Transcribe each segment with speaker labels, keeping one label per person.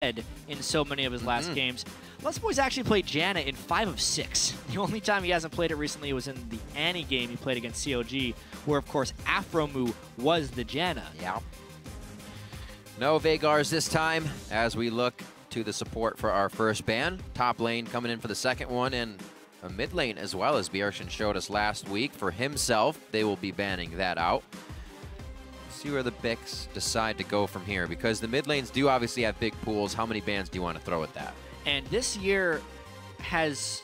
Speaker 1: in so many of his last games. Lustboy's actually played Janna in 5 of 6. The only time he hasn't played it recently was in the Annie game he played against COG, where, of course, Afromu was the Janna.
Speaker 2: Yeah. No Vegars this time as we look to the support for our first ban. Top lane coming in for the second one, and a mid lane as well, as Bjergsen showed us last week. For himself, they will be banning that out. See where the Bix decide to go from here, because the mid lanes do obviously have big pools. How many bans do you want to throw at that?
Speaker 1: And this year has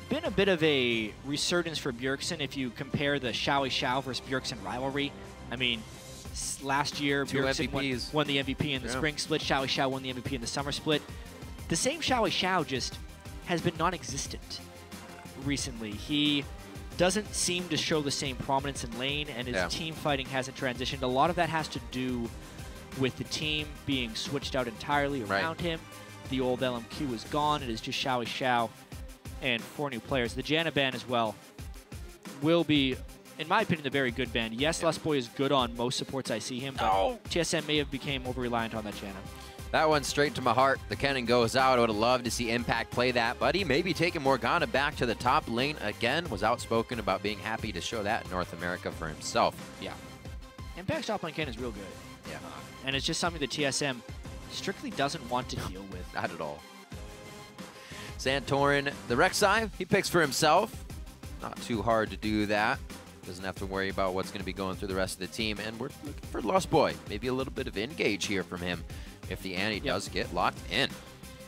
Speaker 1: been a bit of a resurgence for Bjergsen if you compare the XiaoWeiXiao versus Bjergsen rivalry. I mean, last year Bjergsen won the MVP in the spring split, XiaoWeiXiao won the MVP in the summer split. The same XiaoWeiXiao just has been non-existent recently. He doesn't seem to show the same prominence in lane, and his team fighting hasn't transitioned. A lot of that has to do with the team being switched out entirely around him. The old LMQ is gone. It is just XiaoWeiXiao and 4 new players. The Janna ban as well will be, in my opinion, a very good ban. Yes, Lustboy is good on most supports I see him, but TSM may have become over-reliant on that Janna.
Speaker 2: That one straight to my heart. The cannon goes out. I would have loved to see Impact play that, but he may be taking Morgana back to the top lane again. Was outspoken about being happy to show that in North America for himself.
Speaker 1: Yeah. Impact's top lane cannon is real good.
Speaker 2: Yeah.
Speaker 1: And it's just something that TSM strictly doesn't want to deal with.
Speaker 2: Not at all. Santorin, the Rek'Sai, he picks for himself. Not too hard to do that. Doesn't have to worry about what's going to be going through the rest of the team. And we're looking for Lustboy. Maybe a little bit of engage here from him if the Annie does get locked in.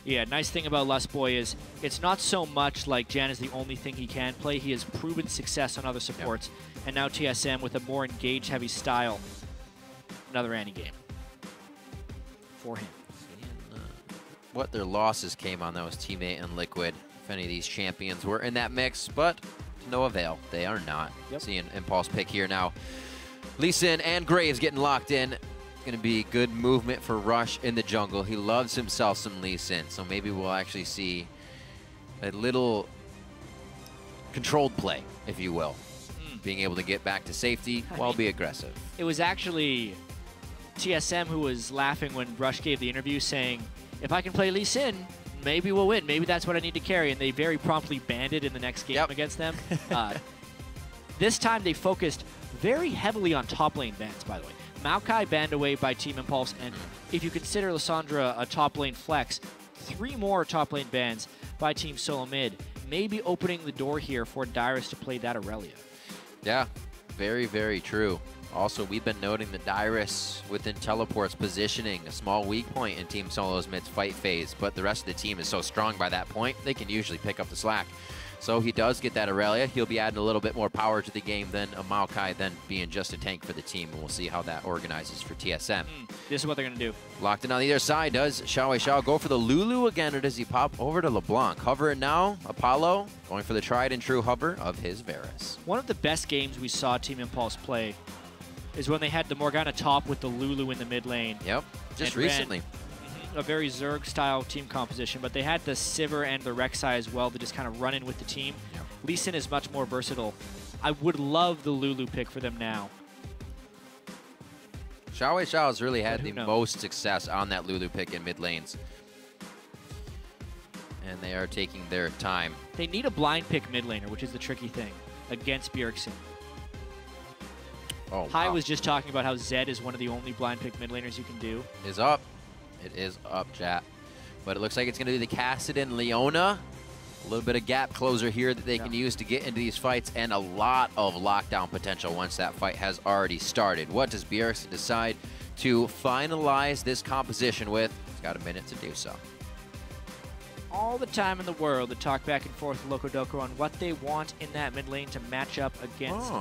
Speaker 1: Yeah, nice thing about Lustboy is it's not so much like Jan is the only thing he can play. He has proven success on other supports. And now TSM with a more engage-heavy style. Another Annie game for him.
Speaker 2: What their losses came on, that was Teammate and Liquid. If any of these champions were in that mix, but to no avail. They are not. Seeing Impulse pick here now. Lee Sin and Graves getting locked in. Going to be good movement for Rush in the jungle. He loves himself some Lee Sin, so maybe we'll actually see a little controlled play, if you will. Being able to get back to safety while be aggressive.
Speaker 1: It was actually TSM who was laughing when Rush gave the interview saying, if I can play Lee Sin, maybe we'll win. Maybe that's what I need to carry. And they very promptly banned it in the next game against them. This time they focused very heavily on top lane bans, by the way. Maokai banned away by Team Impulse, and if you consider Lissandra a top lane flex, 3 more top lane bans by Team Solomid, maybe opening the door here for Dyrus to play that Irelia.
Speaker 2: Yeah, very, very true. Also, we've been noting the Dyrus within Teleport's positioning, a small weak point in Team Solo's mid-fight phase, but the rest of the team is so strong by that point, they can usually pick up the slack. So he does get that Irelia. He'll be adding a little bit more power to the game than a Maokai, then being just a tank for the team, and we'll see how that organizes for TSM.
Speaker 1: This is what they're going to do.
Speaker 2: Locked in on the other side. Does XiaoWeiXiao go for the Lulu again, or does he pop over to LeBlanc? Hover it now. Apollo going for the tried and true hover of his Varus.
Speaker 1: One of the best games we saw Team Impulse play is when they had the Morgana top with the Lulu in the mid lane.
Speaker 2: Yep, just recently.
Speaker 1: A very Zerg-style team composition, but they had the Sivir and the Rek'Sai as well to just kind of run in with the team. Lee Sin is much more versatile. I would love the Lulu pick for them now.
Speaker 2: XiaoWeiXiao has really had the most success on that Lulu pick in mid lanes. And they are taking their time.
Speaker 1: They need a blind pick mid laner, which is the tricky thing, against Bjergsen. Hai was just talking about how Zed is one of the only blind pick mid laners you can do.
Speaker 2: Is up. It is up, chat. But it looks like it's going to be the Kassadin Leona. A little bit of gap closer here that they can use to get into these fights, and a lot of lockdown potential once that fight has already started. What does Bjergsen decide to finalize this composition with? He's got a minute to do so.
Speaker 1: All the time in the world to talk back and forth with Lokodoko on what they want in that mid lane to match up against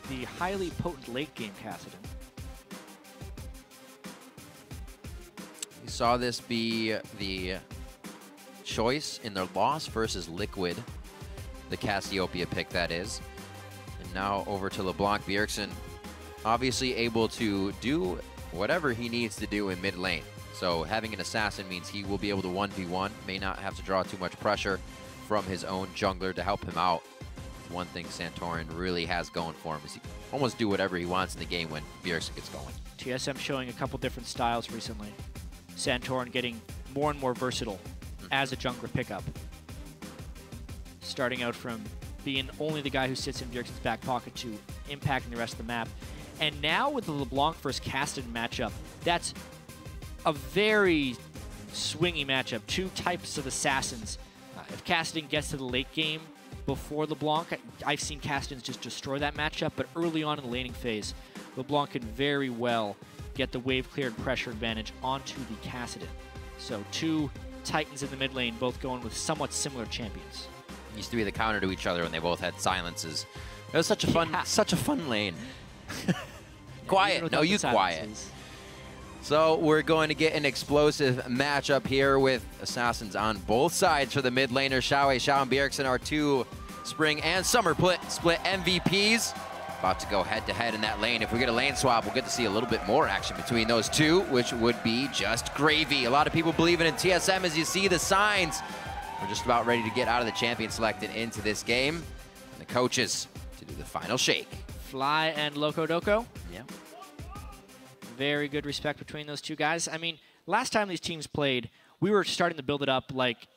Speaker 1: the highly potent late game Kassadin.
Speaker 2: We saw this be the choice in their loss versus Liquid, the Cassiopeia pick that is. And now over to LeBlanc. Bjergsen obviously able to do whatever he needs to do in mid lane. So having an assassin means he will be able to 1v1, may not have to draw too much pressure from his own jungler to help him out. One thing Santorin really has going for him is he can almost do whatever he wants in the game when Bjergsen gets going.
Speaker 1: TSM showing a couple different styles recently. Santorin getting more and more versatile as a jungler pickup. Starting out from being only the guy who sits in Bjergsen's back pocket to impacting the rest of the map. And now with the LeBlanc versus Kassadin matchup, that's a very swingy matchup. Two types of assassins. If Kassadin gets to the late game before LeBlanc, I've seen Kassadin just destroy that matchup, but early on in the laning phase, LeBlanc can very well get the wave cleared pressure advantage onto the Kassadin. So two titans in the mid lane, both going with somewhat similar champions.
Speaker 2: Used to be the counter to each other when they both had silences. It was such a fun lane. Quiet. No, you quiet. So we're going to get an explosive matchup here with assassins on both sides for the mid laners. XiaoWeiXiao and Bjergsen are two spring and summer split MVPs. About to go head to head in that lane. If we get a lane swap, we'll get to see a little bit more action between those two, which would be just gravy. A lot of people believing in TSM as you see the signs. We're just about ready to get out of the champion selected into this game. And the coaches to do the final shake.
Speaker 1: Fly and Loco Doco.
Speaker 2: Yeah.
Speaker 1: Very good respect between those two guys. I mean, last time these teams played, we were starting to build it up like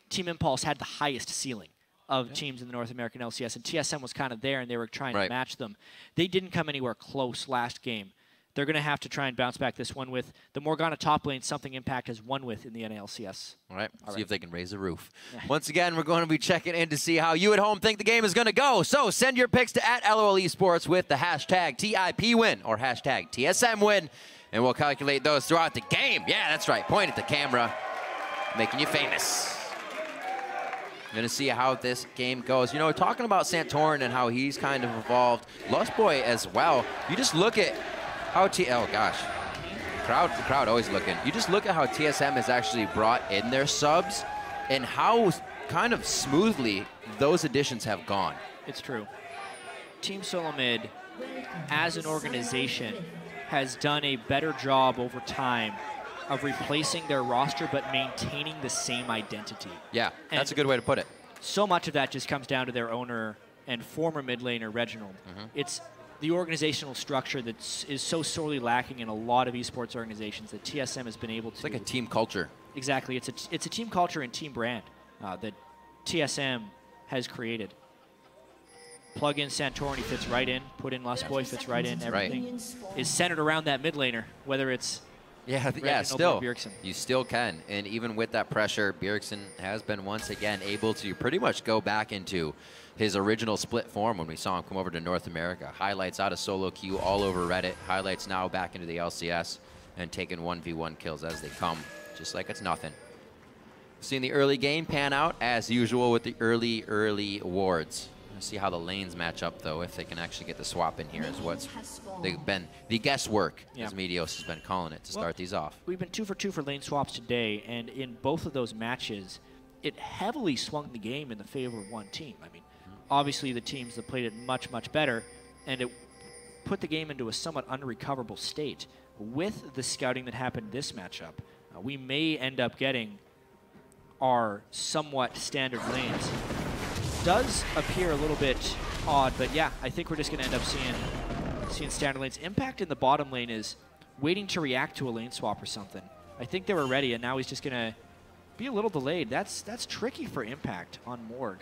Speaker 1: Team Impulse had the highest ceiling of teams in the North American LCS, and TSM was kind of there, and they were trying to match them. They didn't come anywhere close last game. They're going to have to try and bounce back this one with the Morgana top lane, something Impact has won with in the NALCS.
Speaker 2: All right, see if they can raise the roof. Once again, we're going to be checking in to see how you at home think the game is going to go. So send your picks to @LOLesports with the hashtag TIPWin or hashtag TSMWin, and we'll calculate those throughout the game. Yeah, that's right. Point at the camera, making you famous. Going to see how this game goes. You know, talking about Santorin and how he's kind of evolved, Lustboy as well. You just look at how oh gosh, the crowd always looking. You just look at how TSM has actually brought in their subs and how kind of smoothly those additions have gone.
Speaker 1: It's true. Team Solomid, as an organization, has done a better job over time of replacing their roster but maintaining the same identity.
Speaker 2: Yeah, that's a good way to put it.
Speaker 1: So much of that just comes down to their owner and former mid laner, Reginald. It's the organizational structure that is so sorely lacking in a lot of esports organizations that TSM has been able to...
Speaker 2: It's like a team culture.
Speaker 1: Exactly. It's a team culture and team brand that TSM has created. Plug in Santorin, he fits right in. Put in Lustboy, fits right in. Everything is centered around that mid laner, whether it's
Speaker 2: still, you still can. And even with that pressure, Bjergsen has been once again able to pretty much go back into his original split form when we saw him come over to North America. Highlights out of solo queue all over Reddit. Highlights now back into the LCS and taking 1v1 kills as they come, just like it's nothing. Seeing the early game pan out as usual with the early wards. See how the lanes match up, though, if they can actually get the swap in here is what's they've been the guesswork, as Medios has been calling it, to start these off.
Speaker 1: We've been 2 for 2 for lane swaps today, and in both of those matches, it heavily swung the game in the favor of one team. I mean, obviously the teams that played it much, much better, and it put the game into a somewhat unrecoverable state. With the scouting that happened this matchup, we may end up getting our somewhat standard lanes. Does appear a little bit odd, but yeah, I think we're just going to end up seeing standard lanes. Impact in the bottom lane is waiting to react to a lane swap or something. I think they were ready, and now he's just going to be a little delayed. That's tricky for Impact on Morg.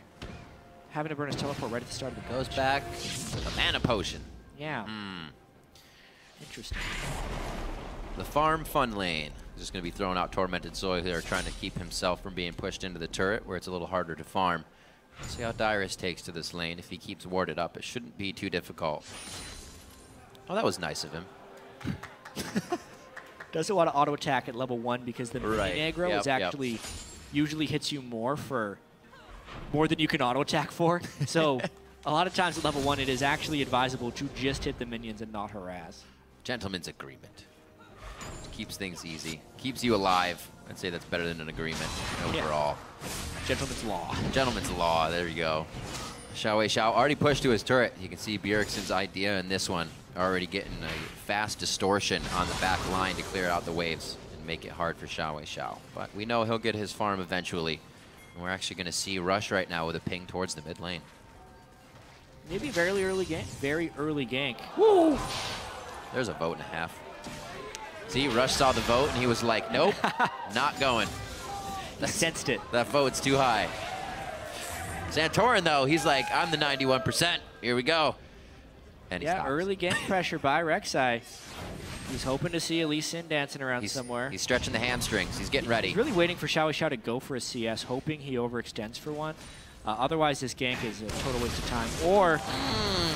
Speaker 1: Having to burn his teleport right at the start of the
Speaker 2: goes back with a mana potion.
Speaker 1: Yeah. Interesting.
Speaker 2: The farm fun lane is just going to be throwing out Tormented Soil here, trying to keep himself from being pushed into the turret where it's a little harder to farm. Let's see how Dyrus takes to this lane. If he keeps warded up, it shouldn't be too difficult. Oh, that was nice of him.
Speaker 1: Doesn't want to auto attack at level 1 because the mini aggro is actually usually hits you more than you can auto attack for. So a lot of times at level 1, it is actually advisable to just hit the minions and not harass.
Speaker 2: Gentleman's agreement. Keeps things easy. Keeps you alive. I'd say that's better than an agreement overall.
Speaker 1: Gentleman's law.
Speaker 2: Gentleman's law. There you go. XiaoWeiXiao already pushed to his turret. You can see Bjergsen's idea in this one. Already getting a fast distortion on the back line to clear out the waves and make it hard for XiaoWeiXiao. But we know he'll get his farm eventually. And we're actually going to see Rush right now with a ping towards the mid lane.
Speaker 1: Maybe very early gank. Woo!
Speaker 2: There's a vote and a half. See, Rush saw the vote and he was like, nope, not going.
Speaker 1: He sensed it.
Speaker 2: That vote's too high. Santorin, though, he's like, I'm the 91%. Here we go. And he stops.
Speaker 1: Early game pressure by Rek'Sai. He's hoping to see Lee Sin dancing around somewhere.
Speaker 2: He's stretching the hamstrings. He's getting ready.
Speaker 1: He's really waiting for XiaoWeiXiao to go for a CS, hoping he overextends for one. Otherwise, this gank is a total waste of time. Or,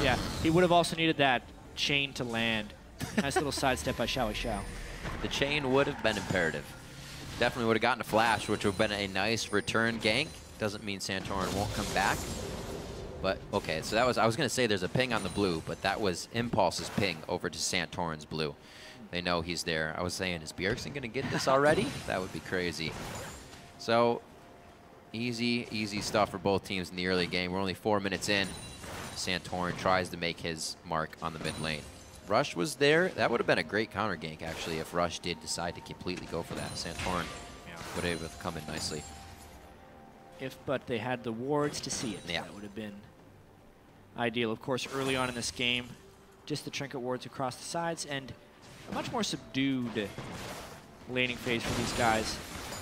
Speaker 1: yeah, he would have also needed that chain to land. Nice little sidestep by XiaoWeiXiao.
Speaker 2: The chain would have been imperative. Definitely would have gotten a flash, which would have been a nice return gank. Doesn't mean Santorin won't come back. But, okay, so that was, I was going to say there's a ping on the blue, but that was Impulse's ping over to Santorin's blue. They know he's there. I was saying, is Bjergsen going to get this already? That would be crazy. So, easy stuff for both teams in the early game. We're only 4 minutes in. Santorin tries to make his mark on the mid lane. Rush was there. That would have been a great counter gank, actually, if Rush did decide to completely go for that. Santorin would have come in nicely.
Speaker 1: But they had the wards to see it.
Speaker 2: Yeah.
Speaker 1: That would have been ideal. Of course, early on in this game, just the trinket wards across the sides and a much more subdued laning phase for these guys.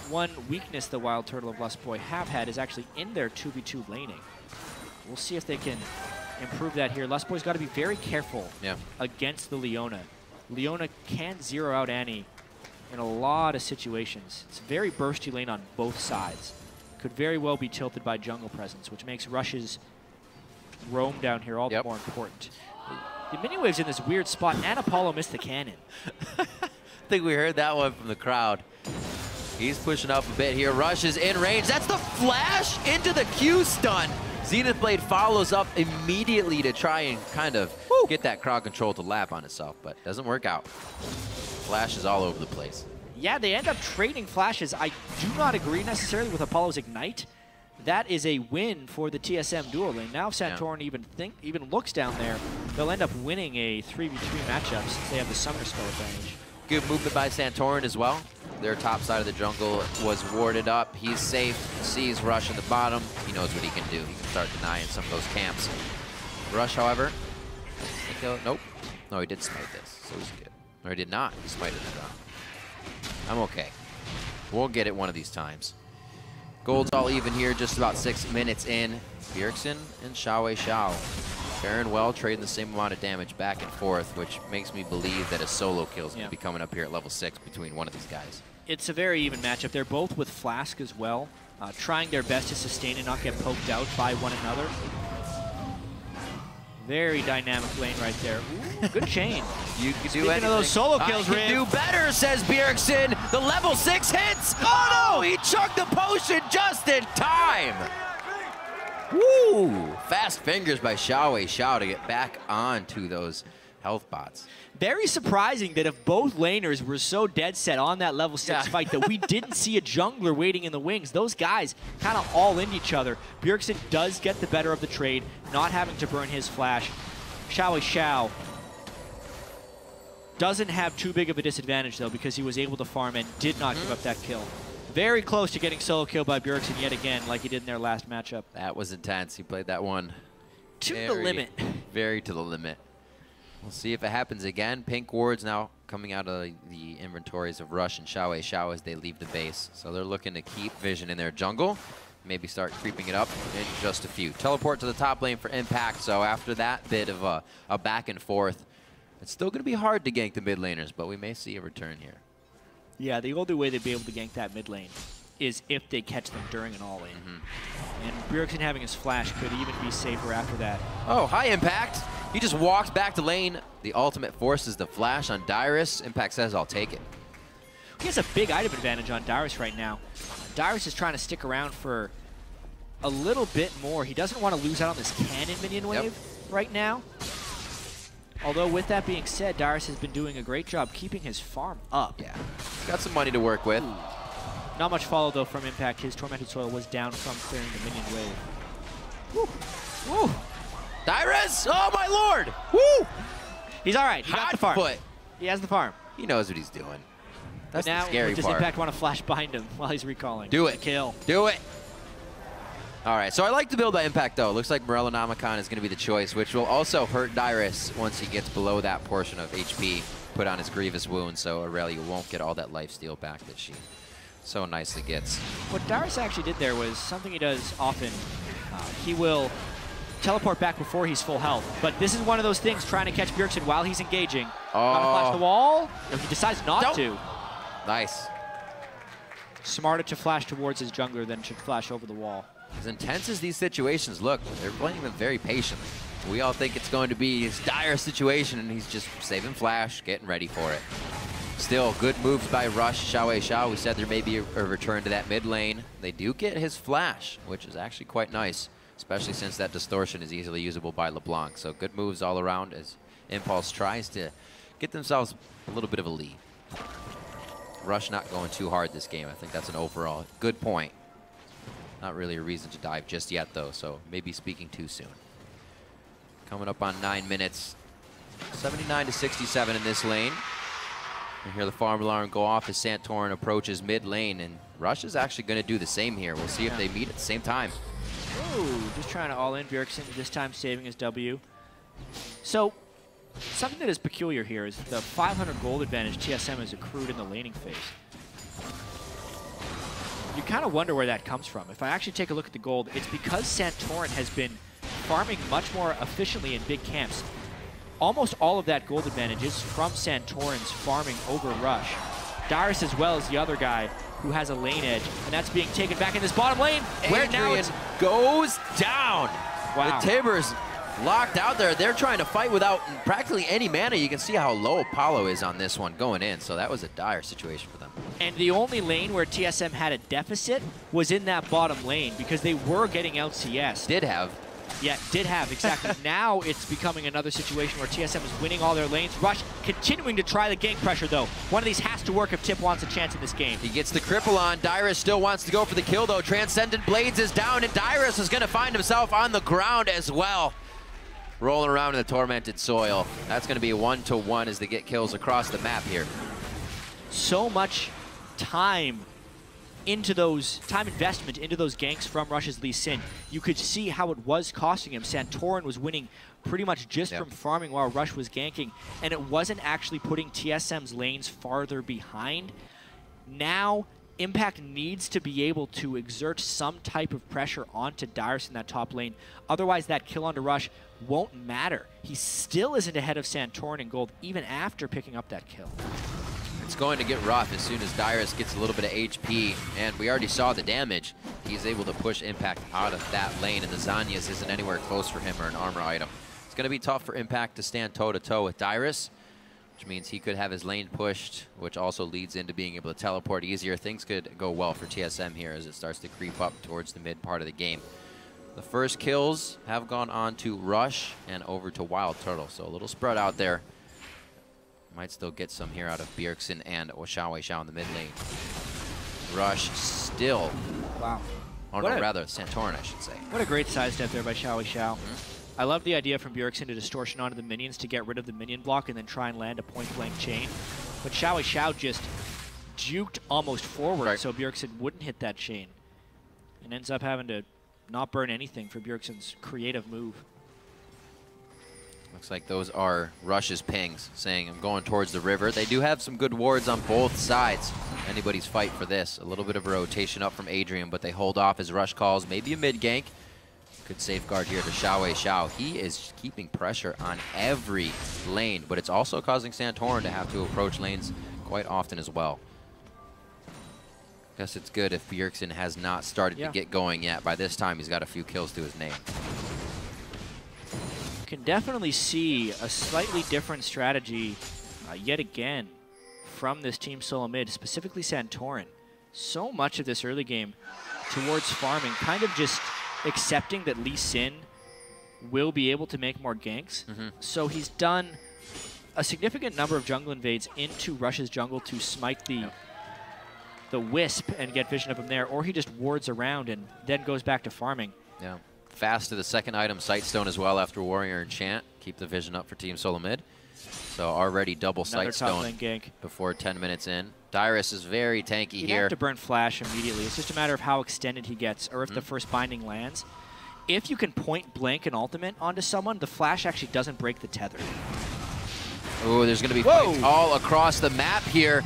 Speaker 1: One weakness the Wildturtle of Lustboy have had is actually in their 2v2 laning. We'll see if they can improve that here. Lustboy's got to be very careful against the Leona. Leona can zero out Annie in a lot of situations. It's a very bursty lane on both sides. Could very well be tilted by jungle presence, which makes Rush's roam down here all the more important. The mini-wave's in this weird spot, and Apollo missed the cannon.
Speaker 2: I think we heard that one from the crowd. He's pushing up a bit here. Rush is in range. That's the flash into the Q stun. Zenith Blade follows up immediately to try and kind of get that crowd control to lap on itself, but doesn't work out. Flash is all over the place.
Speaker 1: Yeah, they end up trading flashes. I do not agree necessarily with Apollo's Ignite. That is a win for the TSM duo lane. Now if Santorin even looks down there, they'll end up winning a 3v3 matchup since they have the Summoner Spell advantage.
Speaker 2: Good movement by Santorin as well. Their top side of the jungle was warded up. He's safe, sees Rush at the bottom. He knows what he can do. He can start denying some of those camps. Rush, however, nope. No, he did smite this, so he's good. Or he did not. He smited it down. I'm okay. We'll get it one of these times. Gold's all even here, just about 6 minutes in. Bjergsen and XiaoWeiXiao faring well, trading the same amount of damage back and forth, which makes me believe that a solo kill is going to be coming up here at level 6 between one of these guys.
Speaker 1: It's a very even matchup. They're both with Flask as well, trying their best to sustain and not get poked out by one another. Very dynamic lane right there. Ooh, good chain.
Speaker 2: You can do
Speaker 1: Speaking
Speaker 2: anything.
Speaker 1: of those solo kills,
Speaker 2: I can do better, says Bjergsen. The level 6 hits. Oh no, he chucked the potion just in time. Woo! Fast fingers by XiaoWeiXiao to get back onto those health bots.
Speaker 1: Very surprising that if both laners were so dead set on that level 6 fight that we didn't see a jungler waiting in the wings. Those guys kind of all in each other. Bjergsen does get the better of the trade, not having to burn his flash. XiaoWeiXiao doesn't have too big of a disadvantage though because he was able to farm and did not give up that kill. Very close to getting solo kill by Bjergsen yet again like he did in their last matchup.
Speaker 2: That was intense. He played that one
Speaker 1: to the limit.
Speaker 2: Very to the limit. We'll see if it happens again. Pink wards now coming out of the inventories of Rush and XiaoWeiXiao as they leave the base. So they're looking to keep vision in their jungle. Maybe start creeping it up in just a few. Teleport to the top lane for impact. So after that bit of a back and forth, it's still going to be hard to gank the mid laners, but we may see a return here.
Speaker 1: Yeah, the only way they'd be able to gank that mid lane is if they catch them during an all-in. And Bjergsen having his flash could even be safer after that.
Speaker 2: Oh, high impact. He just walks back to lane. The ultimate forces the flash on Dyrus. Impact says, I'll take it.
Speaker 1: He has a big item advantage on Dyrus right now. Dyrus is trying to stick around for a little bit more. He doesn't want to lose out on this cannon minion wave right now. Although with that being said, Dyrus has been doing a great job keeping his farm up.
Speaker 2: Yeah, got some money to work with.
Speaker 1: Ooh. Not much follow though from Impact. His Tormented Soil was down from clearing the minion wave. Woo! Woo!
Speaker 2: Dyrus! Oh my lord! Woo!
Speaker 1: He's all right. He got the farm.
Speaker 2: Foot.
Speaker 1: He has the farm.
Speaker 2: He knows what he's doing. That's
Speaker 1: now,
Speaker 2: the scary
Speaker 1: does
Speaker 2: part.
Speaker 1: Impact want to flash behind him while he's recalling?
Speaker 2: Do it.
Speaker 1: Kill.
Speaker 2: Do it. All right, so I like the build by Impact, though. Looks like Morellonomicon is going to be the choice, which will also hurt Dyrus once he gets below that portion of HP. put on his grievous wound, so Irelia won't get all that lifesteal back that she so nicely gets.
Speaker 1: What Dyrus actually did there was something he does often. He will teleport back before he's full health, but this is one of those things, trying to catch Bjergsen while he's engaging. Gonna flash the wall. No, he decides not to.
Speaker 2: Nice.
Speaker 1: Smarter to flash towards his jungler than to flash over the wall.
Speaker 2: As intense as these situations look, they're playing them very patiently. We all think it's going to be his dire situation, and he's just saving flash, getting ready for it. Still, good moves by Rush, XiaoWeiXiao. We said there may be a return to that mid lane. They do get his flash, which is actually quite nice, especially since that distortion is easily usable by LeBlanc. So good moves all around as Impulse tries to get themselves a little bit of a lead. Rush not going too hard this game. I think that's an overall good point. Not really a reason to dive just yet, though, so maybe speaking too soon. Coming up on 9 minutes. 79 to 67 in this lane. We hear the farm alarm go off as Santorin approaches mid lane, and Rush is actually going to do the same here. We'll see if they meet at the same time.
Speaker 1: Ooh, just trying to all-in Bjergsen, this time saving his W. So, something that is peculiar here is the 500 gold advantage TSM has accrued in the laning phase. You kind of wonder where that comes from. If I actually take a look at the gold, it's because Santorin has been farming much more efficiently in big camps. Almost all of that gold advantage is from Santorin's farming over Rush. Dyrus as well as the other guy who has a lane edge, and that's being taken back in this bottom lane.
Speaker 2: Adrian
Speaker 1: where now it's
Speaker 2: goes down.
Speaker 1: Wow.
Speaker 2: The Tibbers locked out there. They're trying to fight without practically any mana. You can see how low Apollo is on this one going in, so that was a dire situation for them.
Speaker 1: And the only lane where TSM had a deficit was in that bottom lane because they were getting LCS.
Speaker 2: Did have.
Speaker 1: Yeah, did have, exactly. Now it's becoming another situation where TSM is winning all their lanes. Rush continuing to try the gank pressure, though. One of these has to work if Tip wants a chance in this game.
Speaker 2: He gets the cripple on. Dyrus still wants to go for the kill, though. Transcendent Blades is down, and Dyrus is going to find himself on the ground as well. Rolling around in the tormented soil. That's going to be a 1-to-1 as they get kills across the map here.
Speaker 1: So much time into those, investment into those ganks from Rush's Lee Sin. You could see how it was costing him. Santorin was winning pretty much just from farming while Rush was ganking, and it wasn't actually putting TSM's lanes farther behind. Now, Impact needs to be able to exert some type of pressure onto Dyrus in that top lane. Otherwise, that kill onto Rush won't matter. He still isn't ahead of Santorin in gold, even after picking up that kill.
Speaker 2: It's going to get rough as soon as Dyrus gets a little bit of HP, and we already saw the damage. He's able to push Impact out of that lane, and the Zanyas isn't anywhere close for him or an armor item. It's going to be tough for Impact to stand toe-to-toe with Dyrus, which means he could have his lane pushed, which also leads into being able to teleport easier. Things could go well for TSM here as it starts to creep up towards the mid part of the game. The first kills have gone on to Rush and over to Wildturtle, so a little spread out there. Might still get some here out of Bjergsen and XiaoWeiXiao in the mid lane. Rush still.
Speaker 1: Wow.
Speaker 2: Oh, no, rather Santorin, I should say.
Speaker 1: What a great sidestep there by XiaoWeiXiao. I love the idea from Bjergsen to distortion onto the minions to get rid of the minion block and then try and land a point-blank chain. But XiaoWeiXiao just juked almost forward so Bjergsen wouldn't hit that chain. And ends up having to not burn anything for Bjergsen's creative move.
Speaker 2: Looks like those are Rush's pings, saying I'm going towards the river. They do have some good wards on both sides. Anybody's fight for this. A little bit of a rotation up from Adrian, but they hold off as Rush calls. Maybe a mid gank. Good safeguard here to XiaoWeiXiao. He is keeping pressure on every lane, but it's also causing Santorin to have to approach lanes quite often as well. Guess it's good if Bjergsen has not started to get going yet. By this time, he's got a few kills to his name.
Speaker 1: Can definitely see a slightly different strategy yet again from this team Solomid, specifically Santorin. So much of this early game towards farming, kind of just accepting that Lee Sin will be able to make more ganks. So he's done a significant number of jungle invades into Rush's jungle to smite the Wisp and get vision of him there, or he just wards around and then goes back to farming.
Speaker 2: Yeah. Fast to the second item, Sightstone as well after Warrior Enchant. Keep the vision up for Team Solomid. So already double Sightstone before 10 minutes in. Dyrus is very tanky here.
Speaker 1: You have to burn Flash immediately. It's just a matter of how extended he gets or if the first binding lands. If you can point blank an ultimate onto someone, the Flash actually doesn't break the tether.
Speaker 2: Oh, there's going to be fights all across the map here.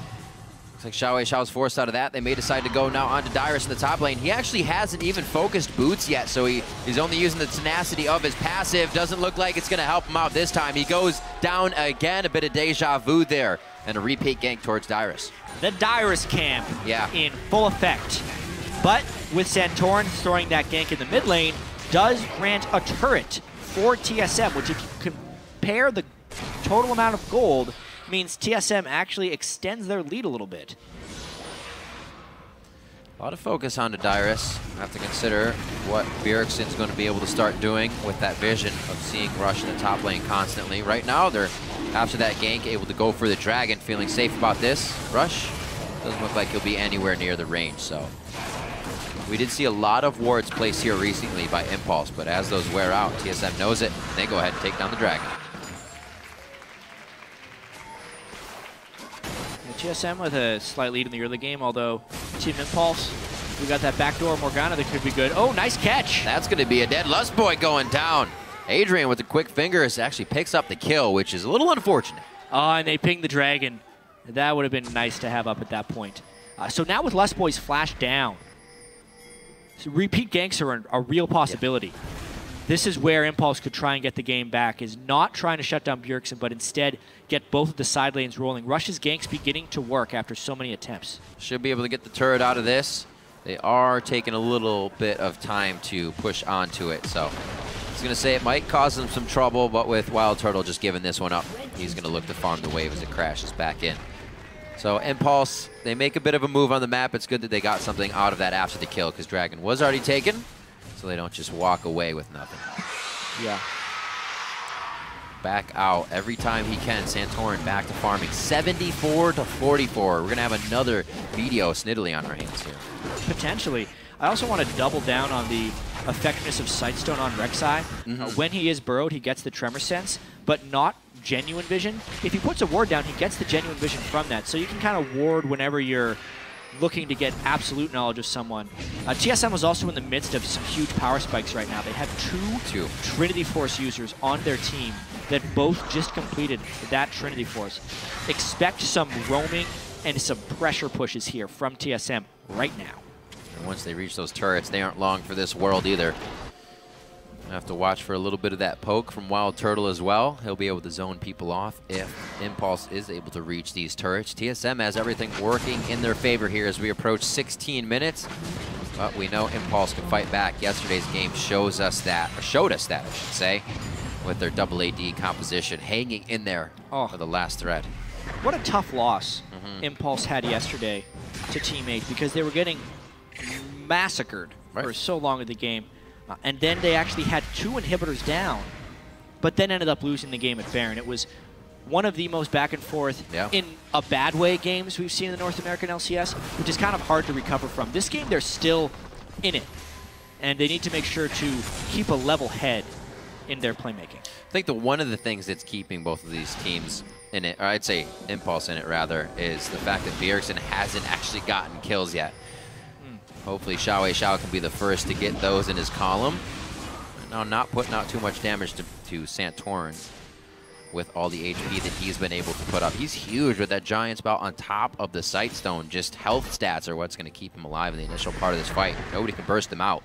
Speaker 2: Looks like XiaoWeiXiao's forced out of that. They may decide to go now onto Dyrus in the top lane. He actually hasn't even focused boots yet, so he's only using the tenacity of his passive. Doesn't look like it's going to help him out this time. He goes down again. A bit of deja vu there, and a repeat gank towards Dyrus.
Speaker 1: The Dyrus camp in full effect. But with Santorin throwing that gank in the mid lane, does grant a turret for TSM, which if you compare the total amount of gold, means TSM actually extends their lead a little bit.
Speaker 2: A lot of focus on the Dyrus. Have to consider what Bjergsen's going to be able to start doing with that vision of seeing Rush in the top lane constantly. Right now, they're, after that gank, able to go for the Dragon, feeling safe about this. Rush doesn't look like he'll be anywhere near the range, so. We did see a lot of wards placed here recently by Impulse, but as those wear out, TSM knows it, and they go ahead and take down the Dragon.
Speaker 1: TSM with a slight lead in the early game, although Team Impulse, we got that backdoor Morgana that could be good. Oh, nice catch.
Speaker 2: That's going to be a dead Lustboy going down. Adrian with the quick fingers actually picks up the kill, which is a little unfortunate.
Speaker 1: Oh, and they pinged the Dragon. That would have been nice to have up at that point. So now with Lustboy's flash down, so repeat ganks are a real possibility. Yeah. This is where Impulse could try and get the game back, is not trying to shut down Bjergsen, but instead get both of the side lanes rolling. Rush's ganks beginning to work after so many attempts.
Speaker 2: Should be able to get the turret out of this. They are taking a little bit of time to push onto it, so I was going to say it might cause them some trouble, but with Wildturtle just giving this one up, he's going to look to farm the wave as it crashes back in. So Impulse, they make a bit of a move on the map. It's good that they got something out of that after the kill, because Dragon was already taken, so they don't just walk away with nothing.
Speaker 1: Yeah.
Speaker 2: Back out every time he can. Santorin back to farming. 74 to 44. We're going to have another video sniddly on our hands here.
Speaker 1: Potentially. I also want to double down on the effectiveness of Sightstone on Rek'Sai. When he is burrowed, he gets the tremor sense, but not genuine vision. If he puts a ward down, he gets the genuine vision from that. So you can kind of ward whenever you're looking to get absolute knowledge of someone. TSM was also in the midst of some huge power spikes right now. They have two Trinity Force users on their team that both just completed that Trinity Force. Expect some roaming and some pressure pushes here from TSM right now.
Speaker 2: And once they reach those turrets, they aren't long for this world either. Have to watch for a little bit of that poke from Wildturtle as well. He'll be able to zone people off if Impulse is able to reach these turrets. TSM has everything working in their favor here as we approach 16 minutes. But we know Impulse can fight back. Yesterday's game showed us that, I should say, with their double AD composition hanging in there for the last thread.
Speaker 1: What a tough loss Impulse had yesterday to Team 8, because they were getting massacred for so long in the game. And then they actually had 2 inhibitors down, but then ended up losing the game at Baron. It was one of the most back and forth, in a bad way, games we've seen in the North American LCS, which is kind of hard to recover from. This game, they're still in it, and they need to make sure to keep a level head in their playmaking.
Speaker 2: I think one of the things that's keeping both of these teams in it, or I'd say Impulse in it rather, is the fact that Bjergsen hasn't actually gotten kills yet. Hopefully XiaoWeiXiao can be the first to get those in his column. Now not putting out too much damage to Santorin with all the HP that he's been able to put up. He's huge with that giant spout on top of the Sightstone. Just health stats are what's going to keep him alive in the initial part of this fight. Nobody can burst him out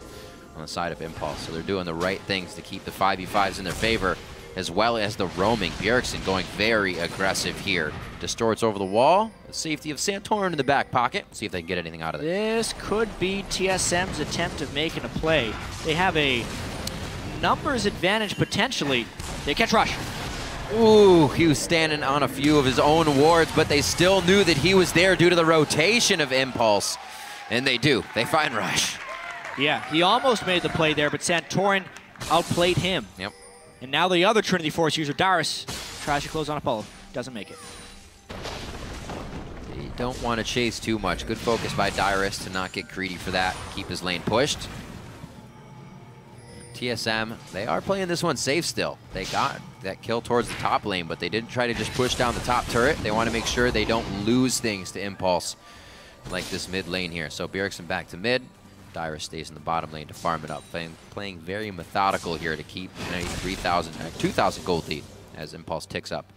Speaker 2: on the side of Impulse. So they're doing the right things to keep the 5v5s in their favor, as well as the roaming. Bjergsen going very aggressive here. Distorts over the wall. The safety of Santorin in the back pocket. See if they can get anything out of it.
Speaker 1: This could be TSM's attempt of making a play. They have a numbers advantage potentially. They catch Rush.
Speaker 2: Ooh, he was standing on a few of his own wards, but they still knew that he was there due to the rotation of Impulse. And they do. They find Rush.
Speaker 1: Yeah, he almost made the play there, but Santorin outplayed him.
Speaker 2: Yep.
Speaker 1: And now the other Trinity Force user, Dyrus, tries to close on Apollo. Doesn't make it.
Speaker 2: They don't want to chase too much. Good focus by Dyrus to not get greedy for that. Keep his lane pushed. TSM, they are playing this one safe still. They got that kill towards the top lane, but they didn't try to just push down the top turret. They want to make sure they don't lose things to Impulse like this mid lane here. So Bjergsen back to mid. Dyrus stays in the bottom lane to farm it up. Playing very methodical here to keep 2,000 gold lead as Impulse ticks up.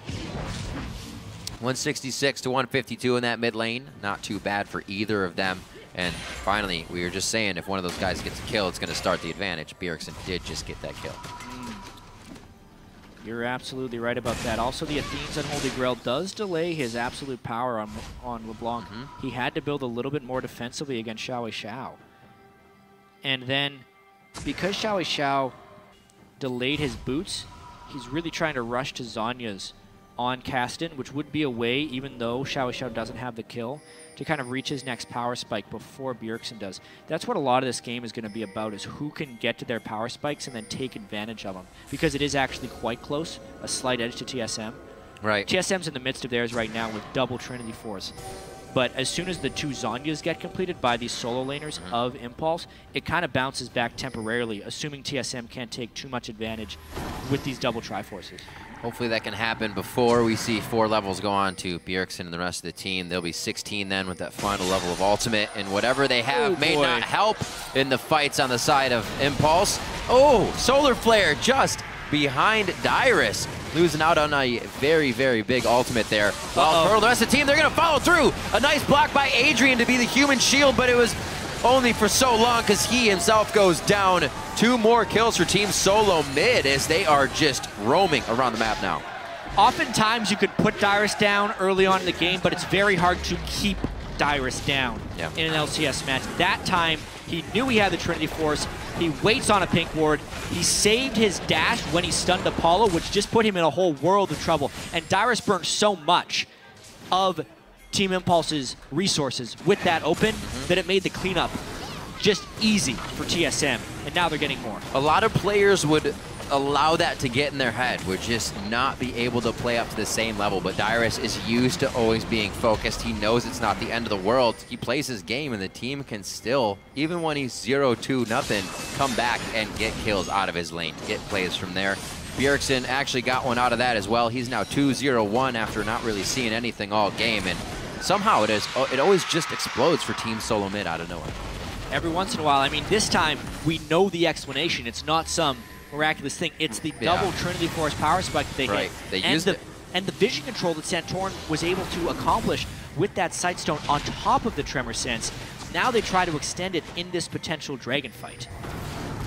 Speaker 2: 166 to 152 in that mid lane. Not too bad for either of them. And finally, we were just saying if one of those guys gets a kill, it's going to start the advantage. Bjergsen did just get that kill.
Speaker 1: You're absolutely right about that. Also, the Athene's Unholy Grail does delay his absolute power on LeBlanc. He had to build a little bit more defensively against XiaoWeiXiao. And then, because XiaoWeiXiao delayed his boots, he's really trying to rush to Zhonya's on Kassadin, which would be a way, even though XiaoWeiXiao doesn't have the kill, to kind of reach his next power spike before Bjergsen does. That's what a lot of this game is going to be about, is who can get to their power spikes and then take advantage of them. Because it is actually quite close, a slight edge to TSM.
Speaker 2: Right.
Speaker 1: TSM's in the midst of theirs right now with double Trinity Force. But as soon as the two Zhonyas get completed by these solo laners of Impulse, it kind of bounces back temporarily, assuming TSM can't take too much advantage with these double Triforces.
Speaker 2: Hopefully that can happen before we see 4 levels go on to Bjergsen and the rest of the team. There'll be 16 then with that final level of Ultimate, and whatever they have may not help in the fights on the side of Impulse. Oh, Solar Flare just behind Dyrus, losing out on a very, very big ultimate there. Wildturtle, the rest of the team, they're going to follow through. A nice block by Adrian to be the human shield, but it was only for so long because he himself goes down. 2 more kills for Team Solomid as they are just roaming around the map now.
Speaker 1: Oftentimes you could put Dyrus down early on in the game, but it's very hard to keep Dyrus down in an LCS match. That time, he knew he had the Trinity Force. He waits on a pink ward. He saved his dash when he stunned Apollo, which just put him in a whole world of trouble. And Dyrus burned so much of Team Impulse's resources with that open that it made the cleanup just easy for TSM. And now they're getting more.
Speaker 2: A lot of players would allow that to get in their head, would just not be able to play up to the same level. But Dyrus is used to always being focused. He knows it's not the end of the world. He plays his game, and the team can still, even when he's 0-2 nothing, come back and get kills out of his lane, get plays from there. Bjergsen actually got one out of that as well. He's now 2-0-1 after not really seeing anything all game, and somehow it always just explodes for Team Solomid out of nowhere.
Speaker 1: Every once in a while. I mean, this time we know the explanation. It's not some miraculous thing. It's the double Trinity Force power spike that they hit.
Speaker 2: They used it.
Speaker 1: And the vision control that Santorin was able to accomplish with that Sightstone on top of the Tremor Sense. Now they try to extend it in this potential Dragon fight.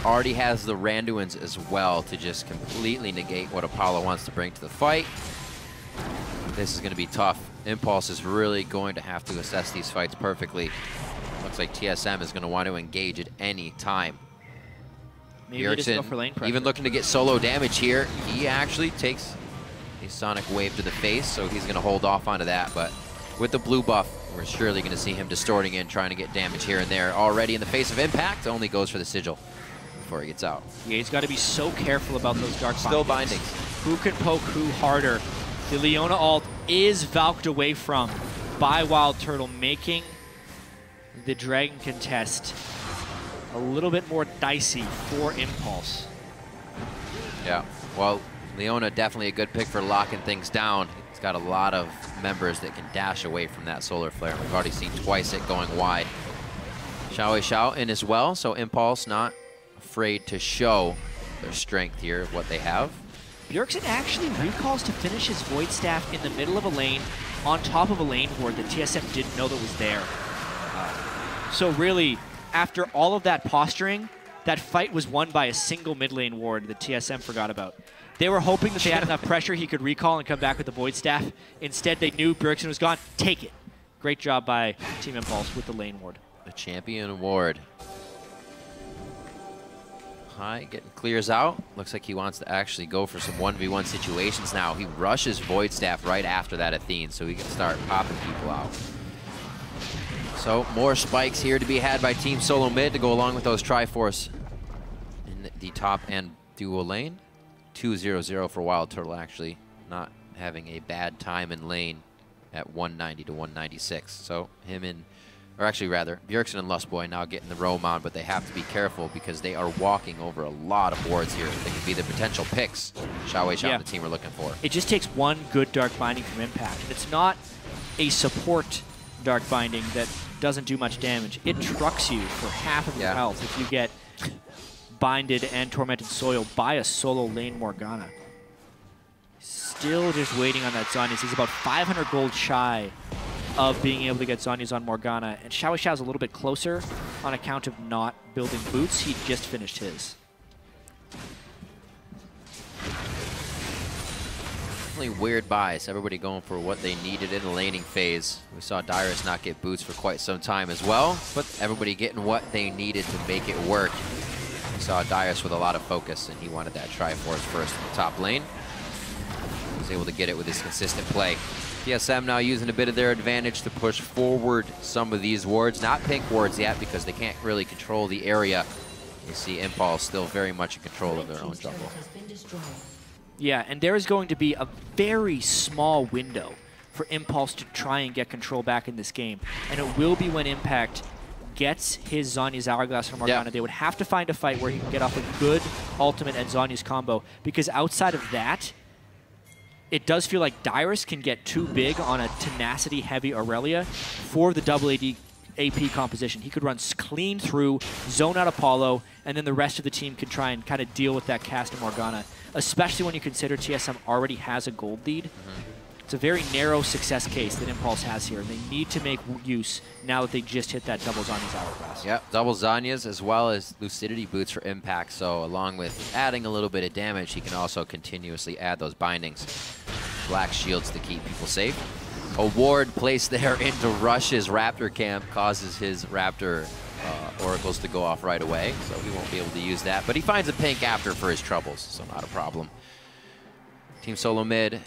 Speaker 2: Already has the Randuins as well to just completely negate what Apollo wants to bring to the fight. This is going to be tough. Impulse is really going to have to assess these fights perfectly. Looks like TSM is going to want to engage at any time.
Speaker 1: Maybe they just go for lane pressure.
Speaker 2: Even looking to get solo damage here. He actually takes a Sonic Wave to the face, so he's going to hold off onto that. But with the blue buff, we're surely going to see him distorting in, trying to get damage here and there. Already in the face of impact, only goes for the sigil before he gets out.
Speaker 1: Yeah, he's got to be so careful about those dark
Speaker 2: Still
Speaker 1: bindings.
Speaker 2: bindings.
Speaker 1: Who can poke who harder? The Leona ult is valked away from by Wildturtle, making the Dragon contest a little bit more dicey for Impulse.
Speaker 2: Yeah, well, Leona definitely a good pick for locking things down. He's got a lot of members that can dash away from that Solar Flare. We've already seen twice it going wide. XiaoWeiXiao in as well, so Impulse not afraid to show their strength here, what they have.
Speaker 1: Bjergsen actually recalls to finish his Void Staff in the middle of a lane, on top of a lane ward that TSM didn't know that was there. So really, after all of that posturing, that fight was won by a single mid lane ward that TSM forgot about. They were hoping that they had enough pressure he could recall and come back with the Void Staff. Instead, they knew Bjergsen was gone. Take it. Great job by Team Impulse with the lane ward.
Speaker 2: The champion ward. High, getting clears out. Looks like he wants to actually go for some 1v1 situations now. He rushes Void Staff right after that Athene, so he can start popping people out. So more spikes here to be had by Team Solomid to go along with those Triforce in the top and duo lane. 2-0-0 for Wildturtle, actually not having a bad time in lane at 190 to 196. So him and, or actually rather, Bjergsen and Lustboy now getting the roam on, but they have to be careful because they are walking over a lot of wards here. They could be the potential picks XiaoWeiXiao and the team are looking for.
Speaker 1: It just takes one good Dark Binding from Impact. It's not a support Dark Binding that doesn't do much damage. It trucks you for half of your health if you get binded and Tormented Soil by a solo lane Morgana. still just waiting on that Zhonya's. He's about 500 gold shy of being able to get Zhonya's on Morgana. And XiaoWeiXiao's a little bit closer on account of not building boots. He just finished his.
Speaker 2: Definitely weird buys. Everybody going for what they needed in the laning phase. We saw Dyrus not get boots for quite some time as well, but everybody getting what they needed to make it work. We saw Dyrus with a lot of focus, and he wanted that Triforce first in the top lane. He was able to get it with his consistent play. TSM now using a bit of their advantage to push forward some of these wards. Not pink wards yet because they can't really control the area. You see Impulse still very much in control of their own jungle.
Speaker 1: Yeah, and there is going to be a very small window for Impulse to try and get control back in this game. And it will be when Impact gets his Zhonya's Hourglass from Morgana. They would have to find a fight where he can get off a good ultimate and Zhonya's combo. Because outside of that, it does feel like Dyrus can get too big on a tenacity-heavy Irelia for the double AD AP composition. He could run clean through, zone out Apollo, and then the rest of the team could try and kind of deal with that cast of Morgana, especially when you consider TSM already has a gold lead. It's a very narrow success case that Impulse has here, and they need to make use now that they just hit that double Zhonya's Hourglass. Yep,
Speaker 2: double Zhonya's as well as Lucidity boots for Impact, so along with adding a little bit of damage, he can also continuously add those bindings. Black shields to keep people safe. A ward placed there into Rush's Raptor camp causes his Raptor oracles to go off right away, so he won't be able to use that. But he finds a pink after for his troubles, so not a problem. Team Solomid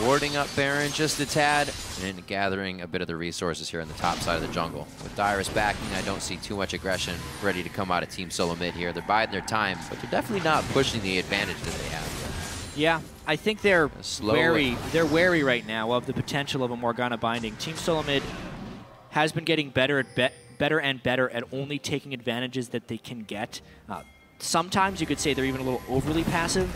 Speaker 2: warding up Baron just a tad and gathering a bit of the resources here on the top side of the jungle. With Dyrus backing, I don't see too much aggression ready to come out of Team Solomid here. They're biding their time, but they're definitely not pushing the advantage that they have here.
Speaker 1: Yeah, I think they're wary. They're wary right now of the potential of a Morgana binding. Team Solomid has been getting better at only taking advantages that they can get. Sometimes you could say they're even a little overly passive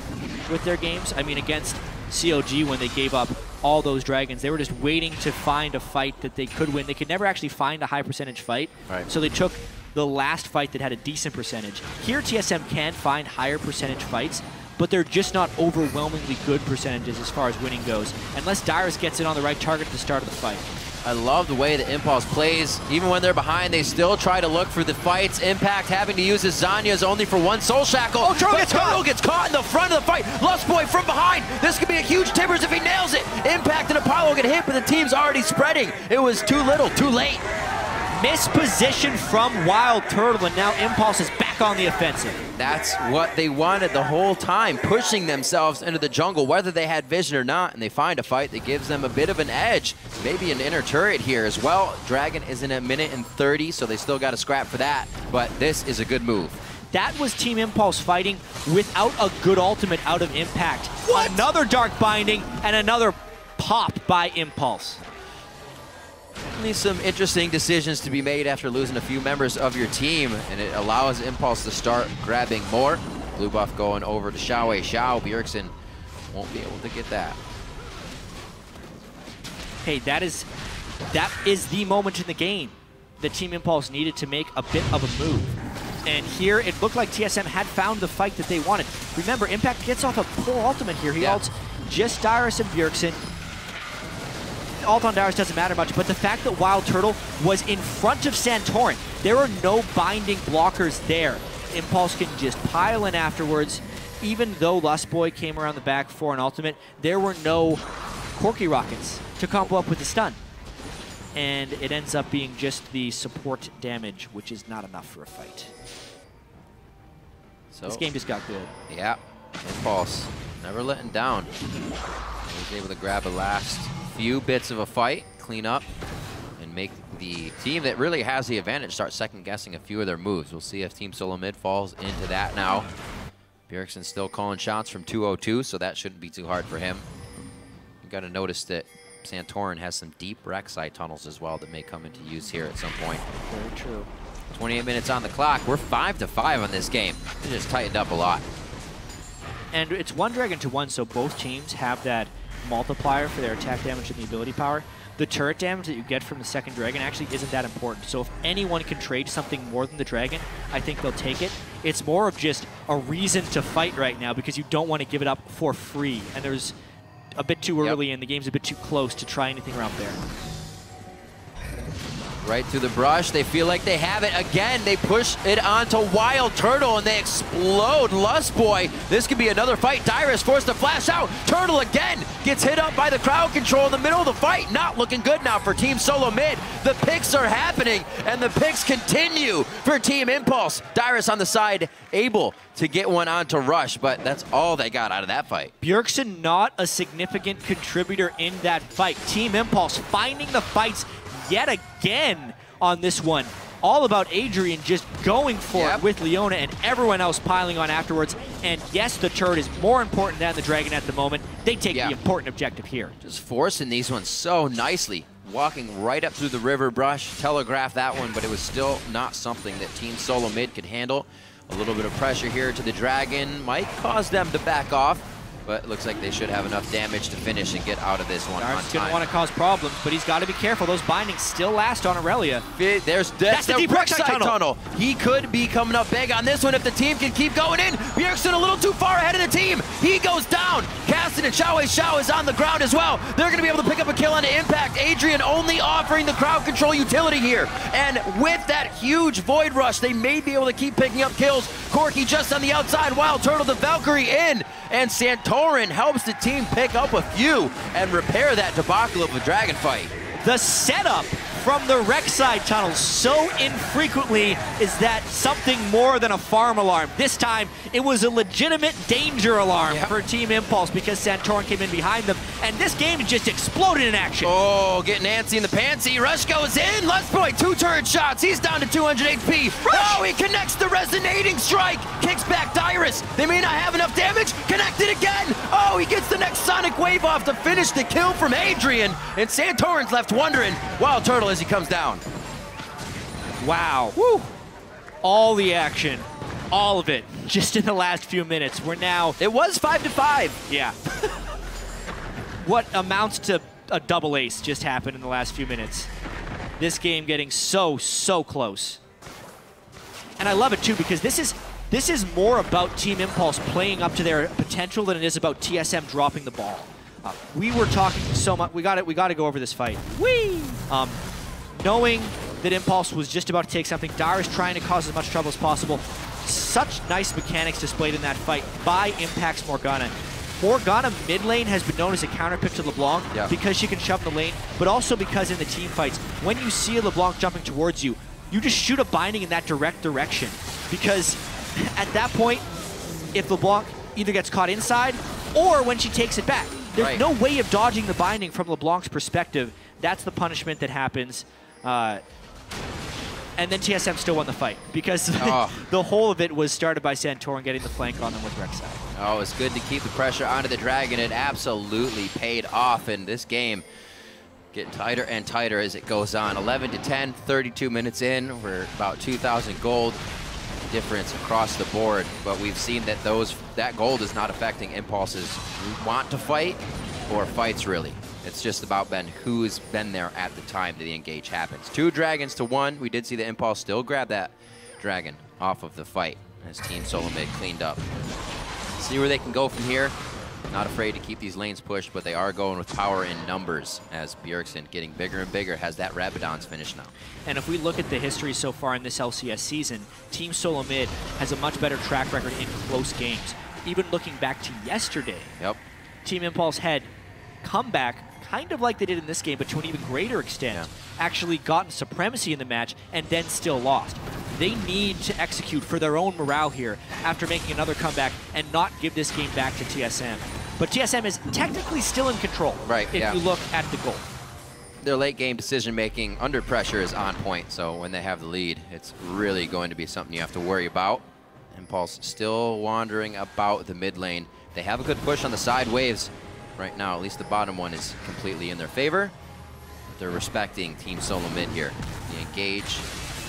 Speaker 1: with their games. I mean, against COG when they gave up all those dragons, they were just waiting to find a fight that they could win. They could never actually find a high percentage fight, so they took the last fight that had a decent percentage. Here, TSM can find higher percentage fights, but they're just not overwhelmingly good percentages as far as winning goes, unless Dyrus gets it on the right target at the start of the fight.
Speaker 2: I love the way that Impulse plays. Even when they're behind, they still try to look for the fights. Impact having to use his Zhonya's only for one Soul Shackle.
Speaker 1: Oh, Turtle
Speaker 2: gets caught in the front of the fight. Lustboy from behind. This could be a huge Timbers if he nails it. Impact and Apollo get hit, but the team's already spreading. It was too little, too late.
Speaker 1: Misposition from Wildturtle, and now Impulse is back on the offensive.
Speaker 2: That's what they wanted the whole time, pushing themselves into the jungle, whether they had vision or not, and they find a fight that gives them a bit of an edge. Maybe an inner turret here as well. Dragon is in 1:30, so they still got to scrap for that, but this is a good move.
Speaker 1: That was Team Impulse fighting without a good ultimate out of Impact. What? Another Dark Binding and another pop by Impulse.
Speaker 2: Definitely some interesting decisions to be made after losing a few members of your team, and it allows Impulse to start grabbing more. Blue buff going over to XiaoWeiXiao. Bjergsen won't be able to get that.
Speaker 1: Hey, that is the moment in the game that Team Impulse needed to make a bit of a move. And here, it looked like TSM had found the fight that they wanted. Remember, Impact gets off a full ultimate here. He ults just Dyrus and Bjergsen. Ult on Dyrus doesn't matter much, but the fact that Wildturtle was in front of Santorin, there were no binding blockers there. Impulse can just pile in afterwards. Even though Lustboy came around the back for an ultimate, there were no Corki rockets to combo up with the stun. And it ends up being just the support damage, which is not enough for a fight. So this game just got good.
Speaker 2: Yeah, Impulse never letting down. He was able to grab a last few bits of a fight, clean up, and make the team that really has the advantage start second-guessing a few of their moves. We'll see if Team Solomid falls into that now. Bjergsen still calling shots from 202, so that shouldn't be too hard for him. You got to notice that Santorin has some deep Rek'Sai tunnels as well that may come into use here at some point.
Speaker 1: Very true.
Speaker 2: 28 minutes on the clock. We're 5-5 on this game. It just tightened up a lot.
Speaker 1: And it's 1 dragon to 1, so both teams have that multiplier for their attack damage and the ability power. The turret damage that you get from the second dragon actually isn't that important. So if anyone can trade something more than the dragon, I think they'll take it. It's more of just a reason to fight right now because you don't want to give it up for free. And there's a bit too early and the game's a bit too close to try anything around there.
Speaker 2: Right through the brush. They feel like they have it again. They push it onto Wildturtle and they explode Lustboy. This could be another fight. Dyrus forced to flash out. Turtle again gets hit up by the crowd control in the middle of the fight. Not looking good now for Team Solomid. The picks are happening and the picks continue for Team Impulse. Dyrus on the side, able to get one onto Rush, but that's all they got out of that fight.
Speaker 1: Bjergsen not a significant contributor in that fight. Team Impulse finding the fights yet again on this one. All about Adrian just going for it with Leona and everyone else piling on afterwards. And yes, the turret is more important than the Dragon at the moment. They take the important objective here.
Speaker 2: Just forcing these ones so nicely. Walking right up through the river brush, telegraphed that one, but it was still not something that Team Solomid could handle. A little bit of pressure here to the Dragon might cause them to back off, but it looks like they should have enough damage to finish and get out of this one on time.
Speaker 1: Dyrus going to want to cause problems, but he's got to be careful. Those bindings still last on Irelia.
Speaker 2: That's the deep Rek'Sai tunnel. He could be coming up big on this one if the team can keep going in. Bjergsen a little too far ahead of the team. He goes down. Kassadin and XiaoWeiXiao is on the ground as well. They're going to be able to pick up a kill on the impact. Adrian only offering the crowd control utility here. And with that huge Void Rush, they may be able to keep picking up kills. Corki just on the outside. Wildturtle the Valkyrie in. And Santorin helps the team pick up a few and repair that debacle of a Dragon fight.
Speaker 1: The setup from the Rek'Sai tunnel so infrequently is that something more than a farm alarm. This time, it was a legitimate danger alarm for Team Impulse because Santorin came in behind them, and this game just exploded in action.
Speaker 2: Oh, getting antsy in the pantsy. Rush goes in. Lustboy, 2 turret shots. He's down to 200 HP. Rush. Oh, he connects the resonating strike. Kicks back Dyrus. They may not have enough damage. Connected again. Oh, he gets the next sonic wave off to finish the kill from Adrian, and Santorin's left wondering. Wildturtle as he comes down.
Speaker 1: Wow. Woo. All the action. All of it. Just in the last few minutes. We're now...
Speaker 2: It was 5-5.
Speaker 1: Yeah. What amounts to a double ace just happened in the last few minutes. This game getting so close. And I love it too because this is more about Team Impulse playing up to their potential than it is about TSM dropping the ball. We were talking so much. We got to go over this fight. Whee! Knowing that Impulse was just about to take something, Dyrus trying to cause as much trouble as possible. Such nice mechanics displayed in that fight by Impact's Morgana. Morgana mid lane has been known as a counter pick to LeBlanc because she can shove in the lane, but also because in the team fights, when you see a LeBlanc jumping towards you, you just shoot a binding in that direct direction. Because at that point, if LeBlanc either gets caught inside or when she takes it back, there's no way of dodging the binding from LeBlanc's perspective. That's the punishment that happens. And then TSM still won the fight because the whole of it was started by Santorin getting the flank on them with Rek'Sai.
Speaker 2: Oh, it's good to keep the pressure onto the Dragon. It absolutely paid off in this game. Getting tighter and tighter as it goes on. 11-10, 32 minutes in. We're about 2,000 gold difference across the board, but we've seen that that gold is not affecting Impulse's want to fight or fights really. It's just about who's been there at the time that the engage happens. 2 dragons to 1. We did see the Impulse still grab that dragon off of the fight as Team Solomid cleaned up. See where they can go from here. Not afraid to keep these lanes pushed, but they are going with power in numbers as Bjergsen getting bigger and bigger has that Rabadon's finish now.
Speaker 1: And if we look at the history so far in this LCS season, Team Solomid has a much better track record in close games. Even looking back to yesterday, Team Impulse had come back kind of like they did in this game, but to an even greater extent, actually gotten supremacy in the match and then still lost. They need to execute for their own morale here after making another comeback and not give this game back to TSM. But TSM is technically still in control if you look at the goal.
Speaker 2: Their late game decision making under pressure is on point, so when they have the lead, it's really going to be something you have to worry about. Impulse still wandering about the mid lane. They have a good push on the side waves right now. At least the bottom one is completely in their favor. They're respecting Team Solomid here. The engage.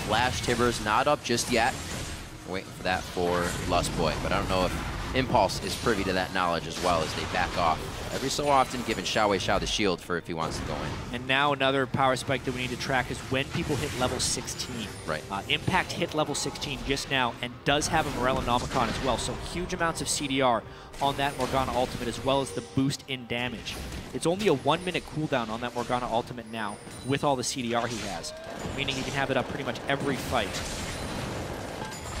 Speaker 2: Flash Tibbers not up just yet. We're waiting for that for Lustboy, but I don't know if Impulse is privy to that knowledge as well as they back off every so often giving XiaoWeiXiao the shield for if he wants to go in.
Speaker 1: And now another power spike that we need to track is when people hit level 16.
Speaker 2: Right.
Speaker 1: Impact hit level 16 just now and does have a Morellonomicon as well, so huge amounts of CDR on that Morgana ultimate as well as the boost in damage. It's only a 1-minute cooldown on that Morgana ultimate now with all the CDR he has, meaning he can have it up pretty much every fight.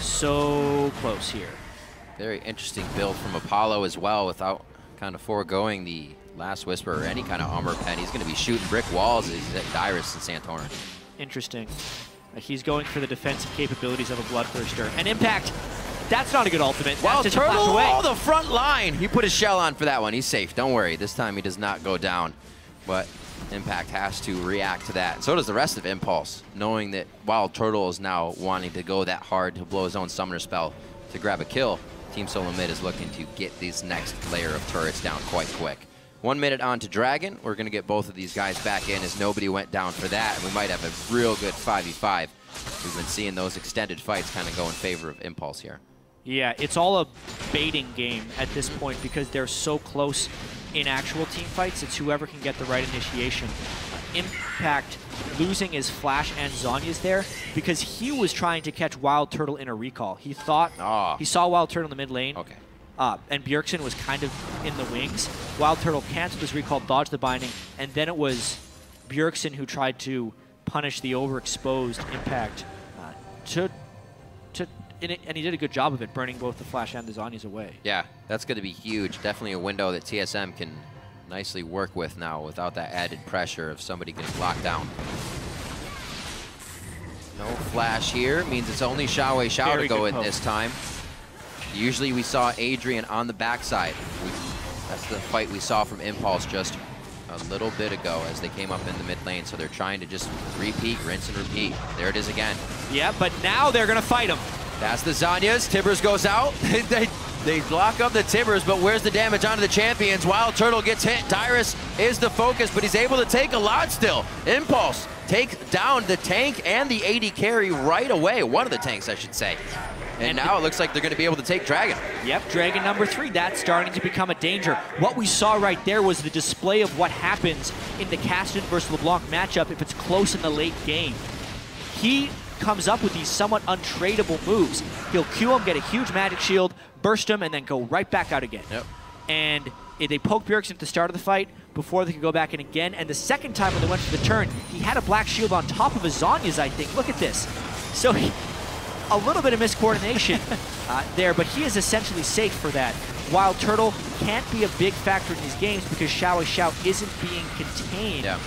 Speaker 1: So close here.
Speaker 2: Very interesting build from Apollo as well without kind of foregoing the Last Whisper or any kind of armor pen. He's going to be shooting brick walls as he's at Dyrus and Santorin.
Speaker 1: Interesting. He's going for the defensive capabilities of a Bloodthirster. And Impact, that's not a good ultimate.
Speaker 2: Wildturtle, oh, the front line. He put his shell on for that one. He's safe. Don't worry. This time he does not go down. But Impact has to react to that. And so does the rest of Impulse, knowing that Wildturtle is now wanting to go that hard to blow his own summoner spell to grab a kill. Team Solomid is looking to get these next layer of turrets down quite quick. 1 minute on to Dragon. We're going to get both of these guys back in as nobody went down for that, and we might have a real good 5v5. We've been seeing those extended fights kind of go in favor of Impulse here.
Speaker 1: Yeah, it's all a baiting game at this point because they're so close in actual team fights. It's whoever can get the right initiation. Impact losing his Flash and Zhonya's there because he was trying to catch Wildturtle in a recall. He thought he saw Wildturtle in the mid lane.
Speaker 2: Okay.
Speaker 1: And Bjergsen was kind of in the wings. Wildturtle canceled his recall, dodged the binding, and then it was Bjergsen who tried to punish the overexposed Impact. And he did a good job of it, burning both the Flash and the Zhonya's away.
Speaker 2: Yeah, that's going to be huge. Definitely a window that TSM can nicely work with now without that added pressure of somebody getting locked down. No Flash here. Means it's only XiaoWeiXiao to go in this time. Usually we saw Adrian on the backside. That's the fight we saw from Impulse just a little bit ago as they came up in the mid lane. So they're trying to just repeat, rinse and repeat. There it is again.
Speaker 1: Yeah, but now they're going to fight him.
Speaker 2: That's the Zhonya's. Tibbers goes out. They block up the Tibbers, but where's the damage onto the champions? Wildturtle gets hit. Dyrus is the focus, but he's able to take a lot still. Impulse takes down the tank and the AD carry right away. One of the tanks, I should say. And now it looks like they're going to be able to take Dragon. Yep,
Speaker 1: Dragon number 3. That's starting to become a danger. What we saw right there was the display of what happens in the Kassadin versus LeBlanc matchup if it's close in the late game. He comes up with these somewhat untradeable moves. He'll Q him, get a huge magic shield, burst him, and then go right back out again.
Speaker 2: Yep.
Speaker 1: And they poke Bjergsen at the start of the fight before they could go back in again. And the second time when they went for the turn, he had a black shield on top of his Zhonya's, I think. Look at this. So a little bit of miscoordination there, but he is essentially safe for that. Wildturtle can't be a big factor in these games because XiaoWeiXiao isn't being contained.
Speaker 2: Yeah.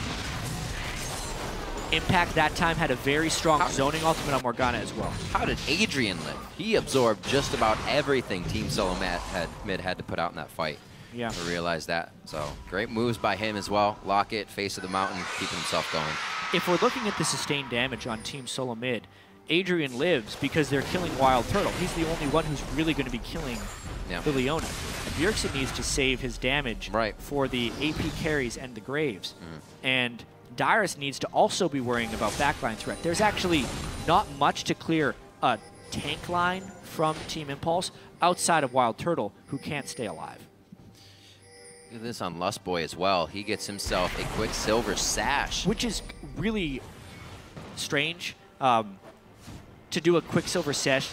Speaker 1: Impact that time had a very strong zoning ultimate on Morgana as well.
Speaker 2: How did Adrian live? He absorbed just about everything Team Solomid had to put out in that fight.
Speaker 1: Yeah.
Speaker 2: To realize that. So great moves by him as well. Locket, face of the mountain, keeping himself going.
Speaker 1: If we're looking at the sustained damage on Team Solomid, Adrian lives because they're killing Wildturtle. He's the only one who's really going to be killing the Leona. And Bjergsen needs to save his damage for the AP carries and the Graves. And Dyrus needs to also be worrying about backline threat. There's actually not much to clear a tank line from Team Impulse outside of Wildturtle, who can't stay alive.
Speaker 2: Look at this on Lustboy as well. He gets himself a Quicksilver Sash.
Speaker 1: Which is really strange to do a Quicksilver sash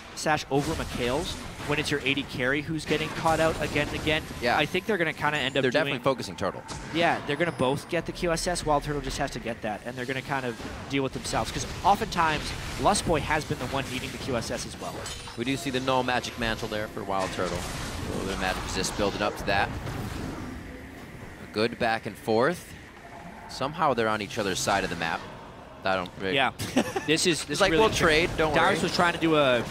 Speaker 1: over Mikhail's when it's your AD carry who's getting caught out again and again.
Speaker 2: Yeah.
Speaker 1: I think they're going to kind of end up
Speaker 2: They're definitely focusing Turtle.
Speaker 1: Yeah, they're going to both get the QSS. Wildturtle just has to get that, and they're going to kind of deal with themselves. Because oftentimes, Lustboy has been the one needing the QSS as well.
Speaker 2: We do see the null magic mantle there for Wildturtle. A little bit of magic resist building up to that. A good back and forth. Somehow they're on each other's side of the map. I don't really...
Speaker 1: Yeah. this is like
Speaker 2: really we'll trade, don't worry.
Speaker 1: Dyrus was trying to do a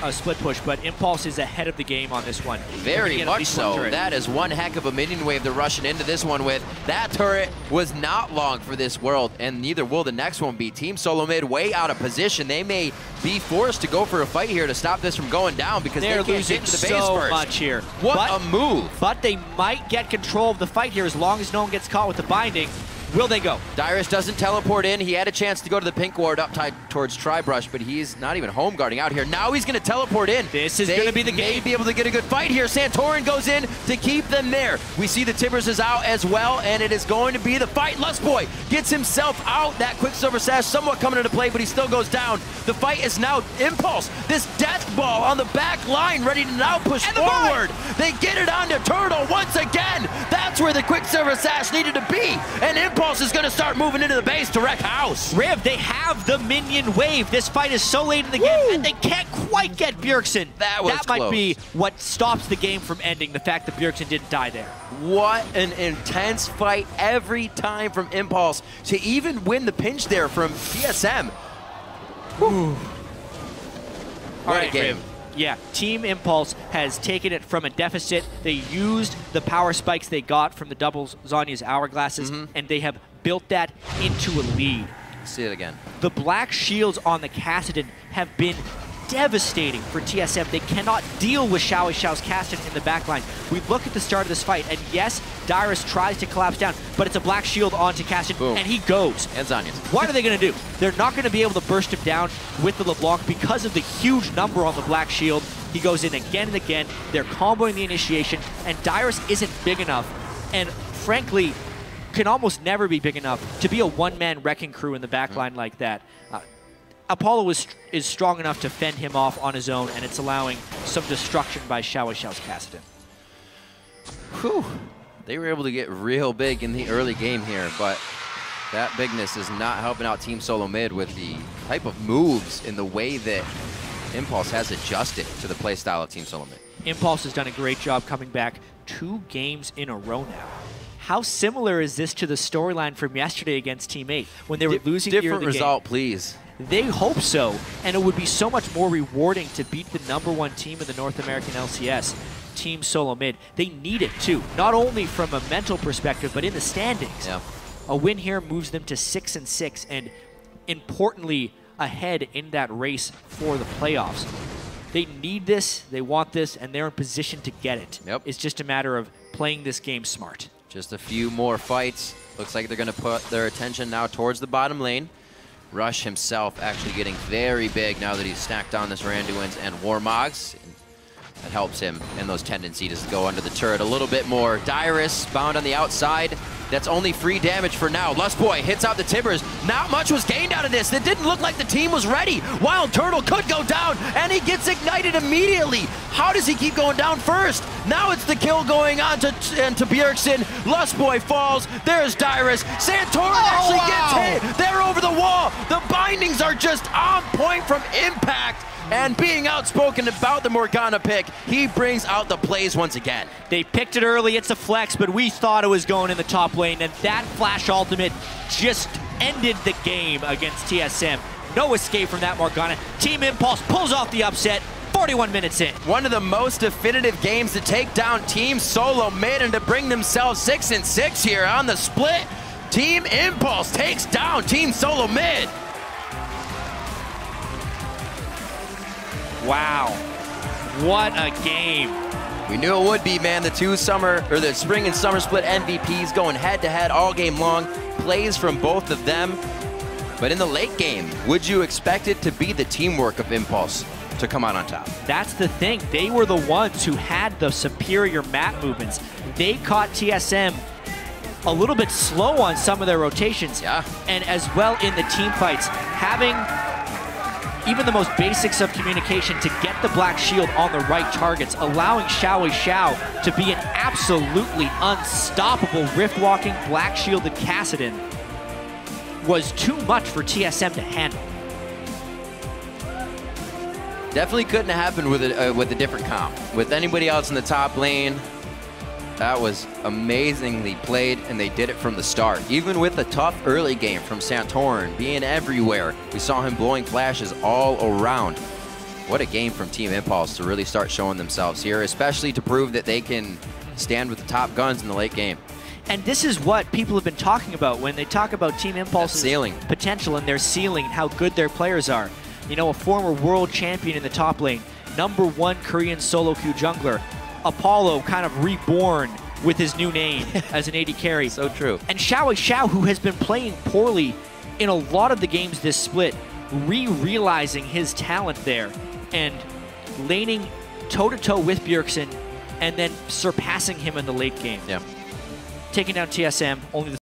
Speaker 1: split push, but Impulse is ahead of the game on this one.
Speaker 2: Very much so. That is one heck of a minion wave they're rushing into this one with. That turret was not long for this world, and neither will the next one be. Team Solomid way out of position. They may be forced to go for a fight here to stop this from going down because
Speaker 1: they're
Speaker 2: they can't get into the base
Speaker 1: so
Speaker 2: first.
Speaker 1: Much here.
Speaker 2: What a move.
Speaker 1: But they might get control of the fight here as long as no one gets caught with the binding. Will they go?
Speaker 2: Dyrus doesn't teleport in. He had a chance to go to the pink ward up tied towards Tribrush, but he's not even home guarding out here. Now he's going to teleport in.
Speaker 1: This is going to be the game.
Speaker 2: May be able to get a good fight here. Santorin goes in to keep them there. We see the Tibbers is out as well, and it is going to be the fight. Lustboy gets himself out. That Quicksilver Sash somewhat coming into play, but he still goes down. The fight is now Impulse. This death ball on the back line ready to now push forward. They get it onto Turtle once again. That's where the Quicksilver Sash needed to be. And Impulse is going to start moving into the base to wreck house.
Speaker 1: Riv, they have the minion wave. This fight is so late in the game, and they can't quite get Bjergsen.
Speaker 2: That
Speaker 1: might be what stops the game from ending, the fact that Bjergsen didn't die there.
Speaker 2: What an intense fight every time from Impulse to even win the pinch there from TSM. Whew. What a game.
Speaker 1: Riv. Yeah, Team Impulse has taken it from a deficit. They used the power spikes they got from the doubles Zhonya's hourglasses, and they have built that into a lead.
Speaker 2: See it again.
Speaker 1: The black shields on the Kassadin have been devastating for TSM. They cannot deal with XiaoWeiXiao's Kassadin in the backline. We look at the start of this fight, and yes, Dyrus tries to collapse down, but it's a black shield onto Kassadin, and he goes.
Speaker 2: And Zhonya's.
Speaker 1: What are they going to do? They're not going to be able to burst him down with the LeBlanc because of the huge number on the black shield. He goes in again and again. They're comboing the initiation, and Dyrus isn't big enough, and frankly, can almost never be big enough to be a one-man wrecking crew in the backline like that. Apollo is strong enough to fend him off on his own, and it's allowing some destruction by XiaoWeiXiao's Kassadin.
Speaker 2: Whew. They were able to get real big in the early game here, but that bigness is not helping out Team Solomid with the type of moves in the way that Impulse has adjusted to the playstyle of Team Solomid.
Speaker 1: Impulse has done a great job coming back 2 games in a row now. How similar is this to the storyline from yesterday against Team 8 when they were losing here in the game?
Speaker 2: Different result, please.
Speaker 1: They hope so, and it would be so much more rewarding to beat the #1 team in the North American LCS, Team Solomid. They need it too, not only from a mental perspective, but in the standings.
Speaker 2: Yeah.
Speaker 1: A win here moves them to 6-6, and importantly, ahead in that race for the playoffs. They need this, they want this, and they're in position to get it.
Speaker 2: Yep.
Speaker 1: It's just a matter of playing this game smart.
Speaker 2: Just a few more fights. Looks like they're going to put their attention now towards the bottom lane. Rush himself actually getting very big now that he's stacked on this Randuin's and Warmogs. That helps him and those tendencies to go under the turret a little bit more. Dyrus bound on the outside. That's only free damage for now. Lustboy hits out the Tibbers. Not much was gained out of this. It didn't look like the team was ready. Wildturtle could go down, and he gets ignited immediately. How does he keep going down first? Now it's the kill going on to Bjergsen. Lustboy falls. There's Dyrus. Santorin actually gets hit. They're over the wall. The bindings are just on point from impact. And being outspoken about the Morgana pick, he brings out the plays once again.
Speaker 1: They picked it early, it's a flex, but we thought it was going in the top lane, and that flash ultimate just ended the game against TSM. No escape from that Morgana. Team Impulse pulls off the upset, 41 minutes in.
Speaker 2: One of the most definitive games to take down Team Solomid and to bring themselves 6-6 here on the split. Team Impulse takes down Team Solomid.
Speaker 1: Wow, what a game.
Speaker 2: We knew it would be, man. The spring and summer split MVPs going head-to-head all game long. Plays from both of them. But in the late game, would you expect it to be the teamwork of Impulse to come out on top?
Speaker 1: That's the thing. They were the ones who had the superior map movements. They caught TSM a little bit slow on some of their rotations.
Speaker 2: Yeah.
Speaker 1: And as well in the team fights, having even the most basics of communication to get the black shield on the right targets, allowing XiaoWeiXiao to be an absolutely unstoppable rift-walking black shielded Kassadin was too much for TSM to handle.
Speaker 2: Definitely couldn't have happened with a different comp. With anybody else in the top lane, that was amazingly played, and they did it from the start. Even with a tough early game from Santorin, being everywhere, we saw him blowing flashes all around. What a game from Team Impulse to really start showing themselves here, especially to prove that they can stand with the top guns in the late game.
Speaker 1: And this is what people have been talking about when they talk about Team Impulse's potential and their ceiling, how good their players are. You know, a former world champion in the top lane, #1 Korean solo queue jungler, Apollo kind of reborn with his new name as an AD carry.
Speaker 2: So true.
Speaker 1: And XiaoWeiXiao, who has been playing poorly in a lot of the games this split, realizing his talent there and laning toe-to-toe with Bjergsen and then surpassing him in the late game.
Speaker 2: Yeah.
Speaker 1: Taking down TSM, only the